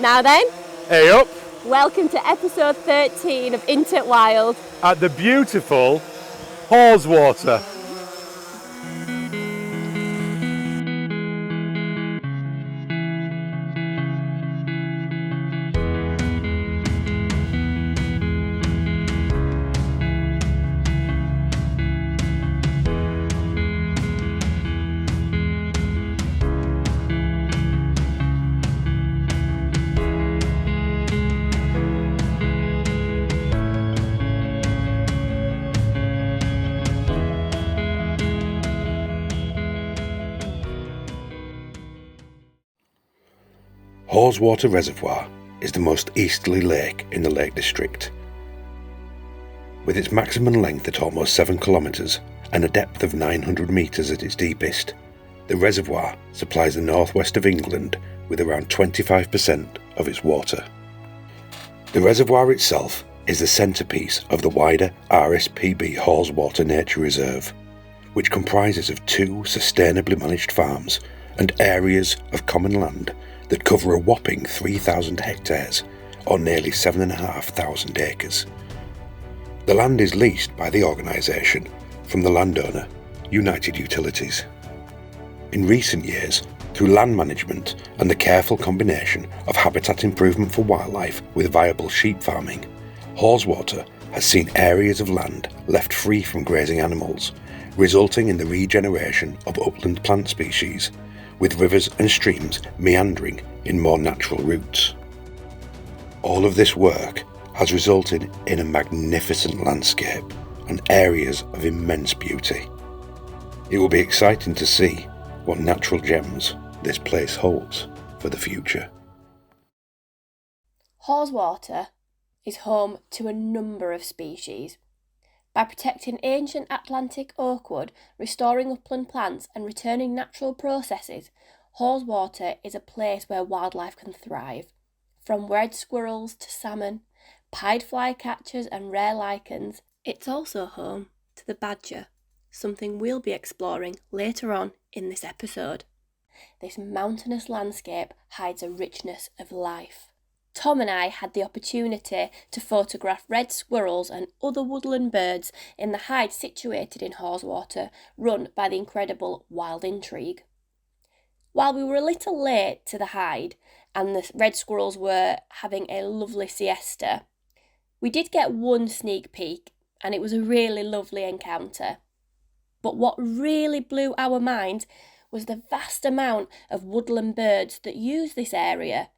Now then, Hey up welcome to episode 13 of In Wild at the beautiful Haweswater. Haweswater Reservoir is the most easterly lake in the Lake District. With its maximum length at almost 7 kilometres and a depth of 900 metres at its deepest, the reservoir supplies the northwest of England with around 25% of its water. The reservoir itself is the centrepiece of the wider RSPB Haweswater Nature Reserve, which comprises of 2 sustainably managed farms and areas of common land that cover a whopping 3,000 hectares, or nearly 7,500 acres. The land is leased by the organisation from the landowner, United Utilities. In recent years, through land management and the careful combination of habitat improvement for wildlife with viable sheep farming, Haweswater has seen areas of land left free from grazing animals, resulting in the regeneration of upland plant species, with rivers and streams meandering in more natural routes. All of this work has resulted in a magnificent landscape and areas of immense beauty. It will be exciting to see what natural gems this place holds for the future. Haweswater is home to a number of species. By protecting ancient Atlantic oakwood, restoring upland plants and returning natural processes, Haweswater is a place where wildlife can thrive. From red squirrels to salmon, pied flycatchers and rare lichens, it's also home to the badger, something we'll be exploring later on in this episode. This mountainous landscape hides a richness of life. Tom and I had the opportunity to photograph red squirrels and other woodland birds in the hide situated in Haweswater, run by the incredible Wild Intrigue. While we were a little late to the hide, and the red squirrels were having a lovely siesta. We did get one sneak peek, and it was a really lovely encounter. But what really blew our minds was the vast amount of woodland birds that use this area.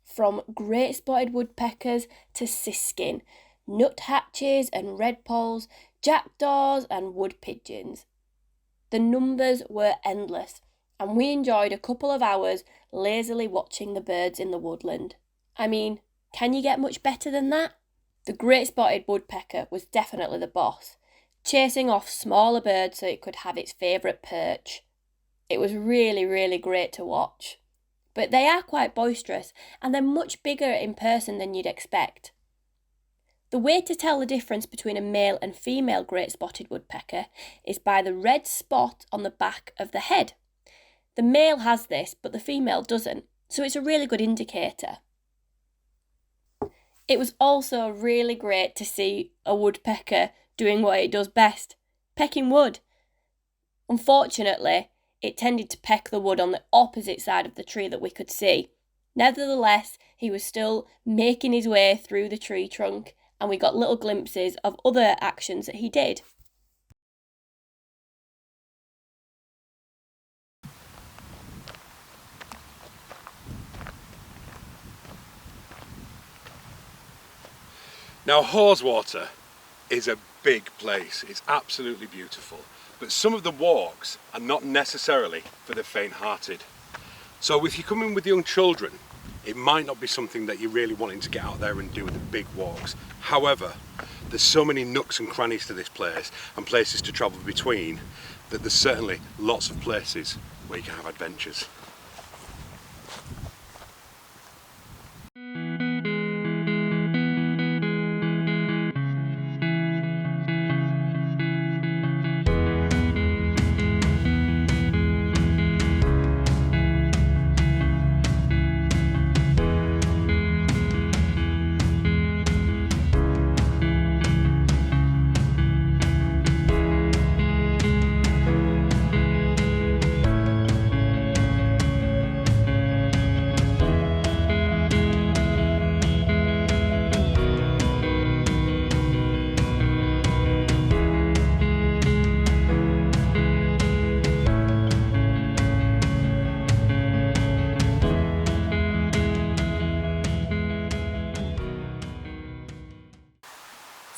From great spotted woodpeckers to siskin, nuthatches and redpolls, jackdaws and wood pigeons. The numbers were endless, and we enjoyed a couple of hours lazily watching the birds in the woodland. I mean, can you get much better than that? The great spotted woodpecker was definitely the boss, chasing off smaller birds so it could have its favourite perch. It was really, really great to watch. But they are quite boisterous, and they're much bigger in person than you'd expect. The way to tell the difference between a male and female great spotted woodpecker is by the red spot on the back of the head. The male has this, but the female doesn't, so it's a really good indicator. It was also really great to see a woodpecker doing what it does best, pecking wood. Unfortunately, it tended to peck the wood on the opposite side of the tree that we could see. Nevertheless, he was still making his way through the tree trunk, and we got little glimpses of other actions that he did. Now, Haweswater is a big place. It's absolutely beautiful. But some of the walks are not necessarily for the faint-hearted. So if you're coming with young children, it might not be something that you're really wanting to get out there and do the big walks. However, there's so many nooks and crannies to this place and places to travel between that there's certainly lots of places where you can have adventures.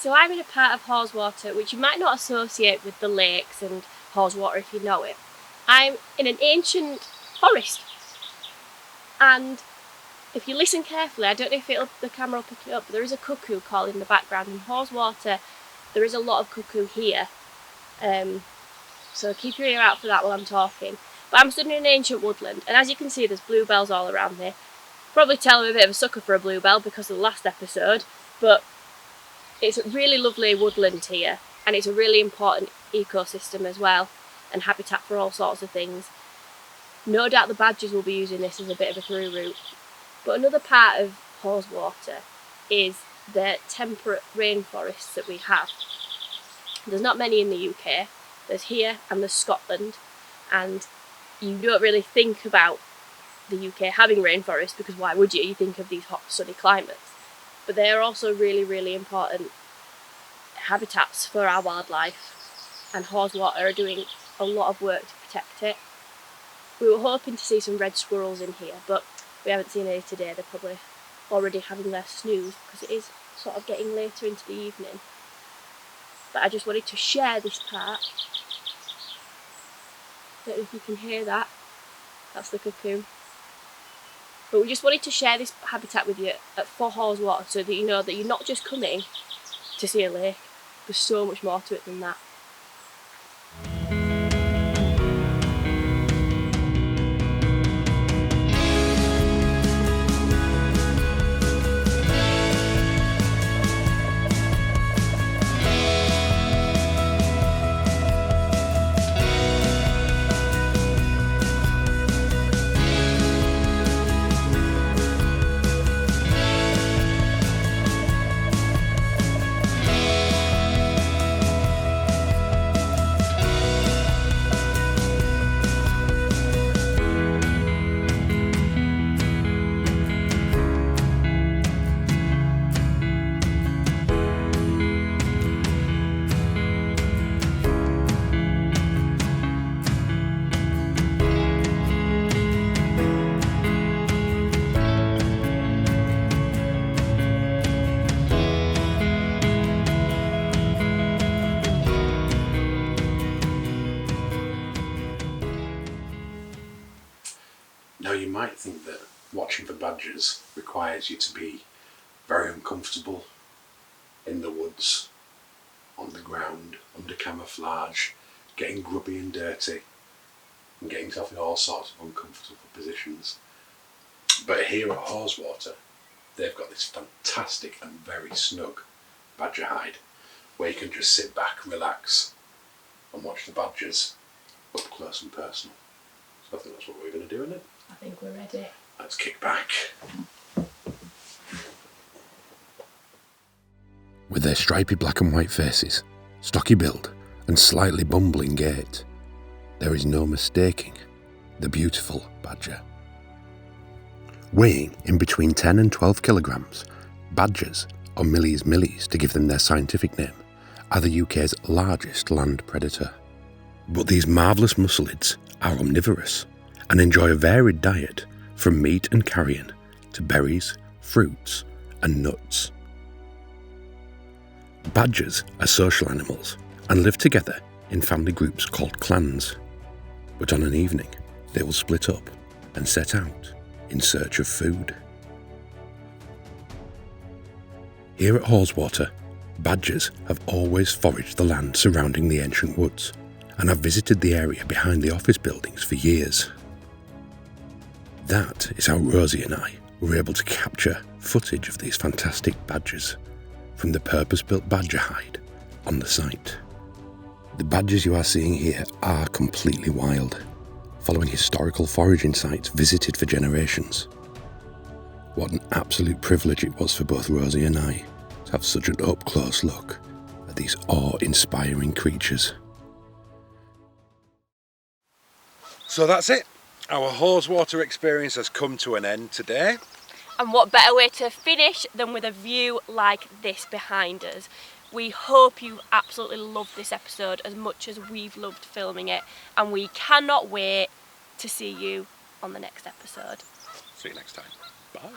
So I'm in a part of Haweswater which you might not associate with the lakes and Haweswater if you know it. I'm in an ancient forest, and if you listen carefully, I don't know if the camera will pick it up, but there is a cuckoo call in the background. In Haweswater there is a lot of cuckoo here, so keep your ear out for that while I'm talking. But I'm stood in an ancient woodland, and as you can see there's bluebells all around me. Probably tell I'm a bit of a sucker for a bluebell because of the last episode, but it's a really lovely woodland here, and it's a really important ecosystem as well, and habitat for all sorts of things. No doubt the badgers will be using this as a bit of a through route. But another part of Haweswater is the temperate rainforests that we have. There's not many in the UK. There's here and there's Scotland, and you don't really think about the UK having rainforests because why would you? You think of these hot sunny climates. But they are also really, really important habitats for our wildlife, and Haweswater are doing a lot of work to protect it. We were hoping to see some red squirrels in here, but we haven't seen any today. They're probably already having their snooze because it is sort of getting later into the evening. But I just wanted to share this part. Don't know if you can hear that. That's the cuckoo. But we just wanted to share this habitat with you for Haweswater so that you know that you're not just coming to see a lake. There's so much more to it than that. might think that watching for badgers requires you to be very uncomfortable in the woods, on the ground, under camouflage, getting grubby and dirty, and getting yourself in all sorts of uncomfortable positions. But here at Haweswater, they've got this fantastic and very snug badger hide where you can just sit back, relax, and watch the badgers up close and personal. So I think that's what we're going to do, isn't it? I think we're ready. Let's kick back. With their stripy black and white faces, stocky build, and slightly bumbling gait, there is no mistaking the beautiful badger. Weighing in between 10 and 12 kilograms, badgers, or millies to give them their scientific name, are the UK's largest land predator. But these marvellous muscelids are omnivorous and enjoy a varied diet from meat and carrion to berries, fruits and nuts. Badgers are social animals and live together in family groups called clans, but on an evening they will split up and set out in search of food. Here at Haweswater, badgers have always foraged the land surrounding the ancient woods and have visited the area behind the office buildings for years. That is how Rosie and I were able to capture footage of these fantastic badgers from the purpose-built badger hide on the site. The badgers you are seeing here are completely wild, following historical foraging sites visited for generations. What an absolute privilege it was for both Rosie and I to have such an up-close look at these awe-inspiring creatures. So that's it. Our Haweswater experience has come to an end today. And what better way to finish than with a view like this behind us. We hope you absolutely loved this episode as much as we've loved filming it, and we cannot wait to see you on the next episode. See you next time. Bye.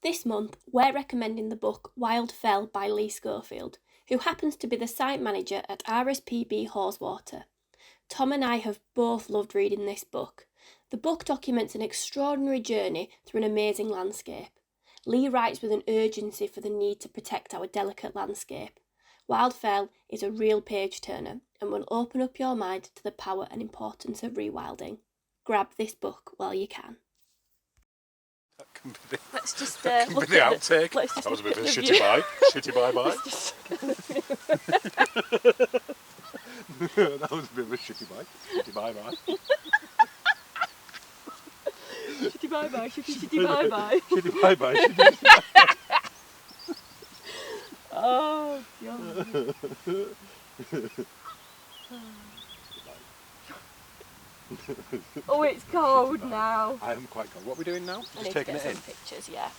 This month, we're recommending the book Wild Fell by Lee Schofield, who happens to be the site manager at RSPB Haweswater. Tom and I have both loved reading this book. The book documents an extraordinary journey through an amazing landscape. Lee writes with an urgency for the need to protect our delicate landscape. Wild Fell is a real page-turner and will open up your mind to the power and importance of rewilding. Grab this book while you can. That can be the, Let's just that can be the outtake. That was a bit of a shitty bye. Shitty bye-bye. That was a bit of a shitty bye. Shitty bye-bye. Shitty bye-bye, shitty bye-bye. Shitty bye-bye, shitty bye-bye. Oh, God. Oh, it's cold now. I am quite cold. What are we doing now? I need Just to taking get it in. some pictures, yeah.